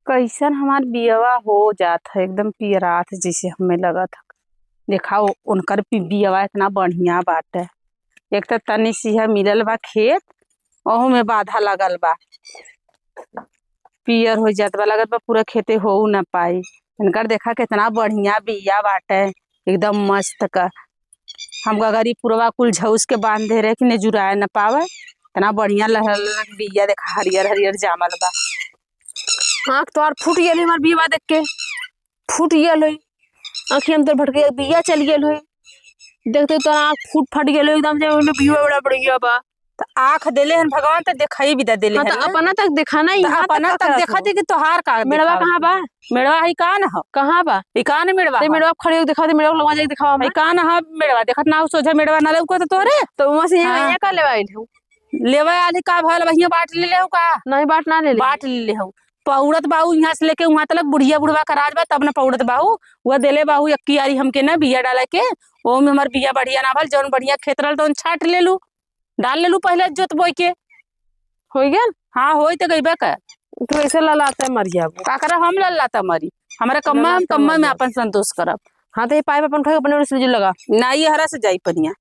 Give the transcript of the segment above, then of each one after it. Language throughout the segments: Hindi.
कैसन हमार बियवा हो जात है एकदम पियरात जैसे हमें लगत है। देखा उनकर बियवा इतना बढ़िया बाटे। एक तो तनी सिंह मिलल बा खेत, ओहू में बाधा लगल बा, पियर हो जात बा, लगत बा पूरा खेते हो न पाई। इनकर देखा कितना बढ़िया बिया बाटे, एकदम मस्त का। हम गगरी पुरवा कुल झउस के बांध दे रहे कि ने जुराए न पावे। इतना बढ़िया लहर बिया देखा हरियर हरियर जामल बा। आँख तो आर फूट गेल हमार बिया देख के, फूट गेल है आँखी हम तो भटके बिया चल गेल है। देखते तो आँख फूट फट गेल एकदम से, बिया बड़ा बढ़िया बा। तो आँख देले हन भगवान, तो दिखाई भी देले हाँ, हन तो अपना तक दिखाना ही, अपना तक देखा थी कि तोहार का मेड़वा कहाँ बा? मेड़वा ही कान हो, कहाँ बा? ई कान मेड़वा ते मेड़वा खड़े हो दिखाओ, ते मेड़वा लगा जाके दिखाओ ई कान ह मेड़वा देखत ना सोझा मेड़वा ना लौको तो तोरे तो वहां से हाँ। यहाँ का लेवा आइल हूँ लेवे आली का भल वहिया बाट ले हो का नहीं बाट ना ले बाट ले हो। पौड़त बाहू यहाँ से लेके वहां तक बुढ़िया बुढ़वा का राज बा, तब न पौड़त बाहू वह देले बाहू एक आरी हमके ना बिया डाला के। वो में हमार बिया बढ़िया ना भल, जौन बढ़िया खेत रहल तो छाट ले लू, डाल ले लू पहले जोत बोई के हो गया। हाँ होई तो गईबा का तो ऐसे ललाता मरिया का करा हम लल्लाता मरी हमारे कम्मा हम कम्मा में अपन संतोष करब। हाँ तो ये पाइप अपन उठा के अपने से जो लगा ना ये हरा से जाई पनिया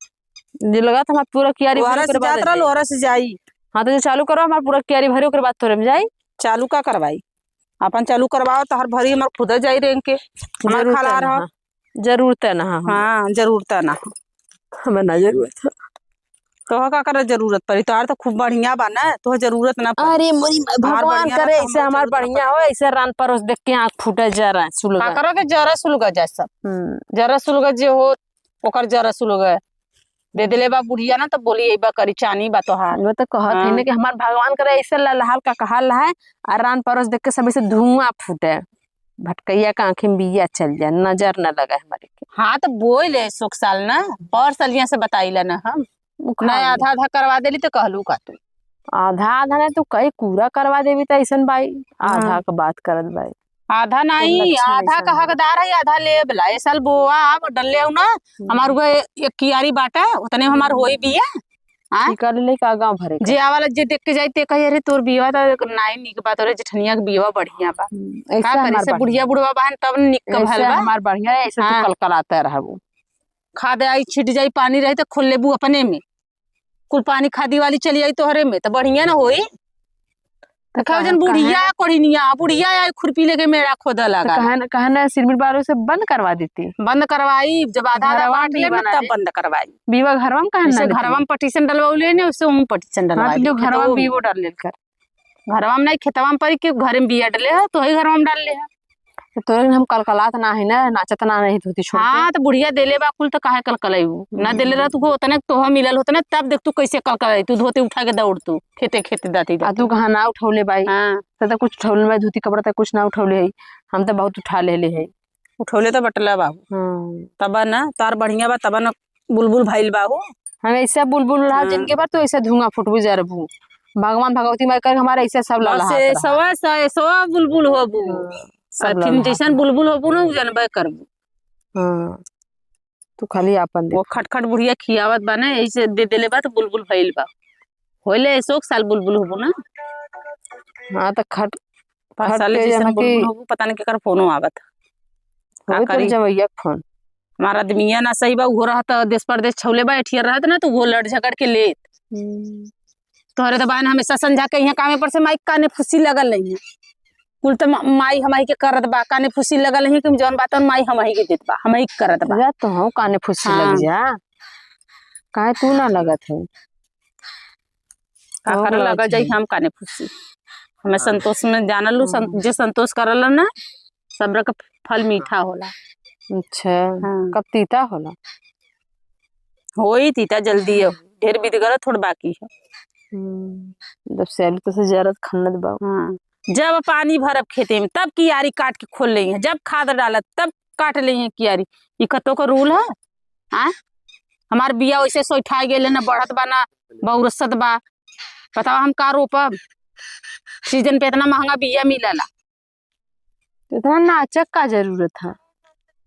जो लगा था हमारा पूरा कियारी हरा से जात रहल हरा से जाई। हाँ तो जो चालू करो हमारा पूरा कियारी भरी ओकर बाद तोरे में जाई। चालू का करवाई अपन चालू करवाओ तो हर भरी हमार खुद जाई रेंग के हमार खाला रहा। जरूरत है ना? हाँ जरूरत है ना, हमें ना जरूरत है तो का कर जरूरत पड़ी तो तो खूब बढ़िया बा ना, तो जरूरत ना पड़ी। अरे मोरी भगवान करे ऐसे हमार बढ़िया हो, ऐसे रान परोस देख के आँख फूटे जरा सुलगा का करो के जरा सुलगा जैसा जरा सुलगा जे हो ओकर जरा सुलगा दे देले बा बुढ़िया ना, तो बोली एबा करी चानी बा तो हां वो तो कहत है ना कि हमार भगवान करे ऐसे ललहाल का कहल है और रान परोस देख के सब ऐसे धुआं फूटे, भटकैया का आंखें में बिया चल जाए, नजर न लगे हमारे के। हाँ तो बोले सुख साल ना और सलिया से बताइला ना हम ना आधा आधा करवा देली तो कहलू का तू आधा आधा नहीं तो कई पूरा करवा देवी तो ऐसा बाई आधा का बात करत बाई। आधा नहीं आधा का हकदार है, आधा ले बला ए साल बोआ आप डल्ले हो ना हमार वो एक कियारी बाटा उतने हमार होई बिया। हां कर ले का गांव भरे जे आवाला जे देख के जाई ते कहे अरे तोर बिया त नाई निक बात रे जेठनिया के बिया बढ़िया बा। ऐसा का करे से बुढ़िया बुढ़वा बहन तब निक का भल बा हमार बढ़िया है, ऐसे तो कलकलाता रहबो। खाद आई छिट जाई पानी रही तो खोल लेबू अपने में, कुल पानी खादी वाली चली आई तोहरे में तो बढ़िया ना होई। तो खाओ जन बुढ़िया कोड़िनिया बुढ़िया आई खुरपी लेके मेरा खोदा लगा कहना सिरमिट बारो से बंद करवा देती, बंद करवाई जब आधा आधा बांट ले तब बंद करवाई। बीवा घरवा में कहना घरवा में पटीशन डलवाउले ने उससे उम पटीशन डलवाई जो घरवा में बीवो डाल लेकर घरवा में नहीं खेतवा में परी के घर में बिया डले हो तो ही घरवा में डाल ले है तो हम कलकलात ना है ना नाचत ना नहीं होती छोड़। हाँ तो बुढ़िया देले बा कुल तो काहे कलकलाइबू ना देले रह तू उतने तोह मिलल होता ना, तब देख तू कैसे कलकलाई तू धोते उठा के दौड़ तू खेते खेते दाती तू कहाँ ना उठौले बाई। हाँ तो कुछ उठौले में धोती कपड़ा तक कुछ ना उठौले है, हम तो बहुत उठा ले है उठौले तो बटला बाबू तब ना तार बढ़िया बा तब ना बुलबुल भाईल बाबू हम ऐसा बुलबुल रहा जिनके बाद तो ऐसा धुआं फुटबू जरबू भगवान भगवती माई कर हमारा ऐसा सब लला सवा सवा बुलबुल होबू फिर जैसन बुलबुल होबू ना जानबे करबू। तू खाली अपन वो खटखट बुढ़िया खियावत बा ना ऐसे दे देले बा तो बुलबुल भइल बा होले ऐसो साल बुलबुल होबू ना। हाँ तो खट साल जैसन बुलबुल होबू पता नहीं केकर फोनो आवत का करी जवैया फोन हमारा आदमिया ना सही बा हो रहत देश परदेश छौले बा एठिया रहत ना तो वो लड़ झगड़ के लेत तोहरे तो बान हमेशा समझा के यहाँ कामे पर से माई काने फुसी लगल नहीं है कुल तो माई हमाई के करत बा काने फुसी लगल नहीं कि जौन बात माई हमाई के देत बा हमाई करत बा तो हम काने फुसी लग जा काहे तू ना लगत है का कर लगा जाई हम काने फुसी हमें संतोष में जानलू जे संतोष करल ना सब्र का फल मीठा होला। अच्छा कब तीता होला? होई तीता जल्दी है ढेर बीत गला थोड़ा बाकी है जब सैलू तो से जरत खन्नत बा। हाँ जब पानी भरब खेते में तब कियारी काट के खोल ले जब खाद डालत तब काट ले कियारी ई कतो का रूल है। हाँ हमार बिया वैसे सोठा गेले ना बढ़त बा ना बहुरसत बा बताओ हम का रोपब सीजन पे इतना महंगा बिया मिलला तो इतना नाचक का जरूरत है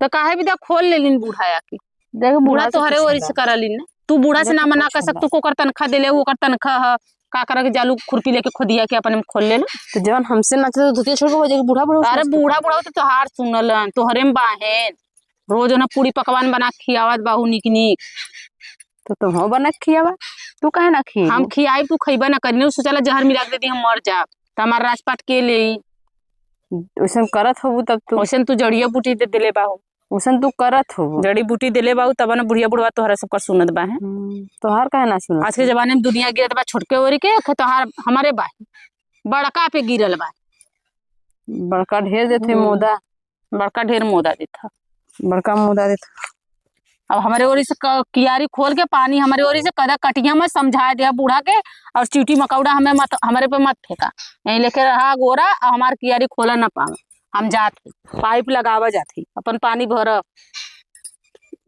तो काहे भी दा खोल ले लिन बूढ़ाया की देख बूढ़ा तोहरे ओरी से करलिन ना तू बूढ़ा से ना मना कर सकतू को कर तनखा देले वो कर तनखा है का करा के जालू खुरपी लेके खोदिया के अपने में खोल ले लो। तो जवान हमसे ना तो धोतिया छोड़ के हो जाएगी बूढ़ा बूढ़ा। अरे बूढ़ा बूढ़ा तो तोहार सुनल तोहरे में बाहेन रोज ना पूरी पकवान बना के खियावत बाहू निक निक। तो तुम हो बना खियावा, तू काहे ना खी? हम खियाई तू खइबा ना करनी सोचला जहर मिला के देती हम मर जाब तो हमार राजपाट के ले वैसन करत हो तब तू, वैसन तू जड़िया बूटी दे दिले बाहू, वैसन तू करत हो। जड़ी बूटी दिले बाहू तब ना बुढ़िया बुढ़वा तोहरा सबका सुनत बा है। तोहार काहे ना सुनत? आज के जमाने में दुनिया गिरत बा छोटके ओरी के तोहार हमारे बा बड़का पे गिरल बा। बड़का ढेर देते मोदा, बड़का ढेर मोदा देता, बड़का मोदा देता। अब हमारे ओरी से कियारी खोल के पानी हमारे ओरी से कदा कटिया में समझा दिया बूढ़ा के और चीटी मकौड़ा हमें मत हमारे पे मत फेंका, यहीं लेके रहा गोरा और हमार कियारी खोला ना पावे। हम जाते पाइप लगावा जाती अपन पानी भर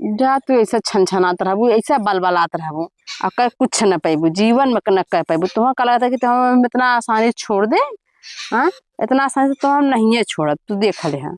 जा तू ऐसा छनछनात रहबू, ऐसा बलबलात रहबू आ कह कुछ न पैबू जीवन में न कह पैबू। तुम्हें का लगता है कि तुम इतना आसानी छोड़ दे? हाँ इतना आसानी से तो हम नहीं है छोड़त, तू देख ले। हाँ